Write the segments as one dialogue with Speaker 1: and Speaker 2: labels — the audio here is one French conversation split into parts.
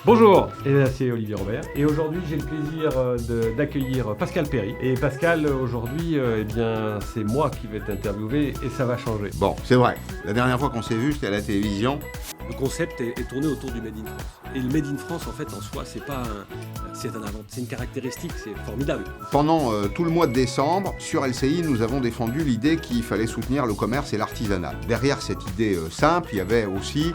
Speaker 1: Bonjour, et là c'est Olivier Robert. Et aujourd'hui j'ai le plaisir d'accueillir Pascal Perry. Et Pascal, aujourd'hui, eh bien, c'est moi qui vais t'interviewer et ça va changer.
Speaker 2: Bon, c'est vrai. La dernière fois qu'on s'est vu, c'était à la télévision.
Speaker 3: Le concept est tourné autour du Made in France. Et le Made in France, en fait, en soi, c'est une caractéristique, c'est formidable.
Speaker 2: Pendant tout le mois de décembre, sur LCI, nous avons défendu l'idée qu'il fallait soutenir le commerce et l'artisanat. Derrière cette idée simple, il y avait aussi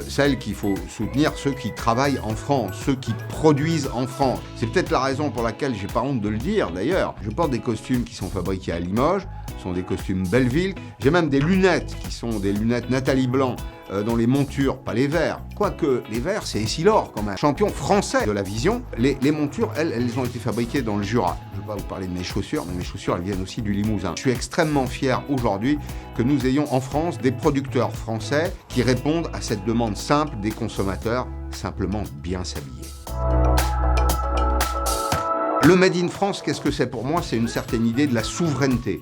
Speaker 2: celle qu'il faut soutenir ceux qui travaillent en France, ceux qui produisent en France. C'est peut-être la raison pour laquelle j'ai pas honte de le dire d'ailleurs. Je porte des costumes qui sont fabriqués à Limoges, ce sont des costumes Belleville. J'ai même des lunettes qui sont des lunettes Nathalie Blanc dans les montures, pas les verts. Quoique les verts, c'est Essilor quand même. Champion français de la vision. Les montures, elles ont été fabriquées dans le Jura. Je ne vais pas vous parler de mes chaussures, mais mes chaussures, elles viennent aussi du Limousin. Je suis extrêmement fier aujourd'hui que nous ayons en France des producteurs français qui répondent à cette demande simple des consommateurs, simplement bien s'habiller. Le Made in France, qu'est-ce que c'est pour moi? C'est une certaine idée de la souveraineté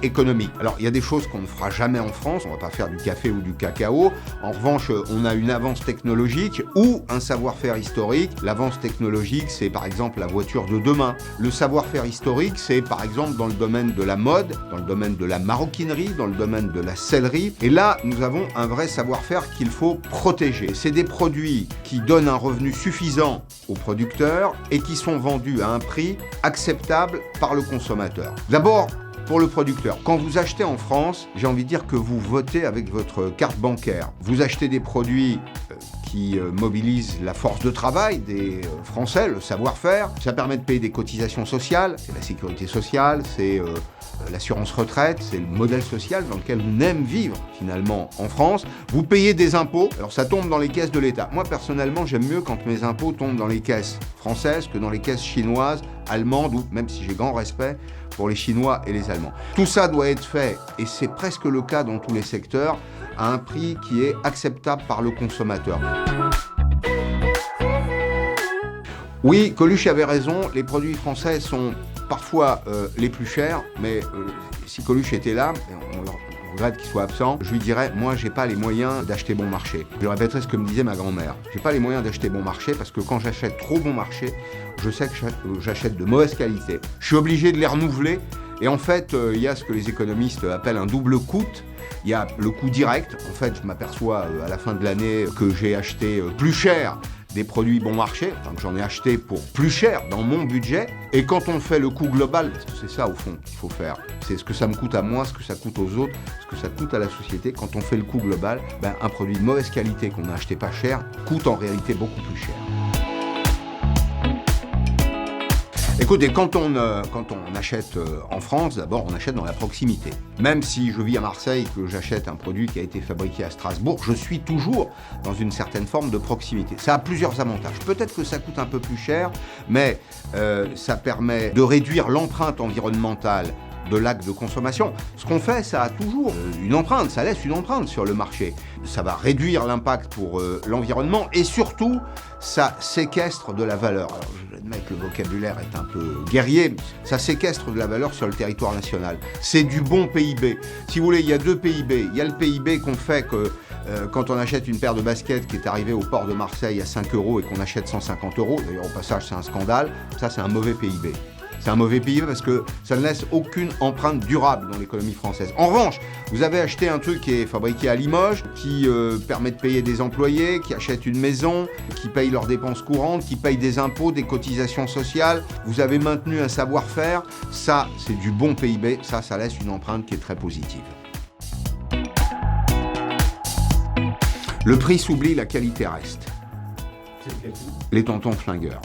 Speaker 2: économique. Alors, il y a des choses qu'on ne fera jamais en France, on ne va pas faire du café ou du cacao. En revanche, on a une avance technologique ou un savoir-faire historique. L'avance technologique, c'est par exemple la voiture de demain. Le savoir-faire historique, c'est par exemple dans le domaine de la mode, dans le domaine de la maroquinerie, dans le domaine de la sellerie. Et là, nous avons un vrai savoir-faire qu'il faut protéger. C'est des produits qui donnent un revenu suffisant aux producteurs et qui sont vendus à un prix acceptable par le consommateur. D'abord, pour le producteur, quand vous achetez en France, j'ai envie de dire que vous votez avec votre carte bancaire. Vous achetez des produits qui mobilisent la force de travail des Français, le savoir-faire. Ça permet de payer des cotisations sociales, c'est la sécurité sociale, c'est l'assurance retraite, c'est le modèle social dans lequel on aime vivre finalement en France. Vous payez des impôts, alors ça tombe dans les caisses de l'État. Moi personnellement, j'aime mieux quand mes impôts tombent dans les caisses françaises que dans les caisses chinoises, allemandes, ou même si j'ai grand respect pour les Chinois et les Allemands. Tout ça doit être fait, et c'est presque le cas dans tous les secteurs, à un prix qui est acceptable par le consommateur. Oui, Coluche avait raison, les produits français sont parfois les plus chers, mais si Coluche était là, on regrette qu'il soit absent, je lui dirais, moi j'ai pas les moyens d'acheter bon marché. Je répéterai ce que me disait ma grand-mère. J'ai pas les moyens d'acheter bon marché parce que quand j'achète trop bon marché, je sais que j'achète de mauvaise qualité. Je suis obligé de les renouveler et en fait, il y a ce que les économistes appellent un double coût. Il y a le coût direct. En fait, je m'aperçois à la fin de l'année que j'ai acheté plus cher des produits bon marché, enfin que j'en ai acheté pour plus cher dans mon budget. Et quand on fait le coût global, parce que c'est ça au fond qu'il faut faire, c'est ce que ça me coûte à moi, ce que ça coûte aux autres, ce que ça coûte à la société. Quand on fait le coût global, un produit de mauvaise qualité qu'on n'a acheté pas cher coûte en réalité beaucoup plus cher. Écoutez, quand on achète en France, d'abord on achète dans la proximité. Même si je vis à Marseille et que j'achète un produit qui a été fabriqué à Strasbourg, je suis toujours dans une certaine forme de proximité. Ça a plusieurs avantages. Peut-être que ça coûte un peu plus cher, mais ça permet de réduire l'empreinte environnementale de l'acte de consommation. Ce qu'on fait, ça a toujours une empreinte, ça laisse une empreinte sur le marché. Ça va réduire l'impact pour l'environnement et surtout, ça séquestre de la valeur. Alors, je admets que le vocabulaire est un peu guerrier, mais ça séquestre de la valeur sur le territoire national. C'est du bon PIB. Si vous voulez, il y a deux PIB. Il y a le PIB qu'on fait que quand on achète une paire de baskets qui est arrivée au port de Marseille à 5 € et qu'on achète 150 €, d'ailleurs au passage c'est un scandale, ça c'est un mauvais PIB. C'est un mauvais PIB parce que ça ne laisse aucune empreinte durable dans l'économie française. En revanche, vous avez acheté un truc qui est fabriqué à Limoges, qui permet de payer des employés, qui achètent une maison, qui payent leurs dépenses courantes, qui payent des impôts, des cotisations sociales. Vous avez maintenu un savoir-faire. Ça, c'est du bon PIB. Ça laisse une empreinte qui est très positive. Le prix s'oublie, la qualité reste. Les tontons flingueurs.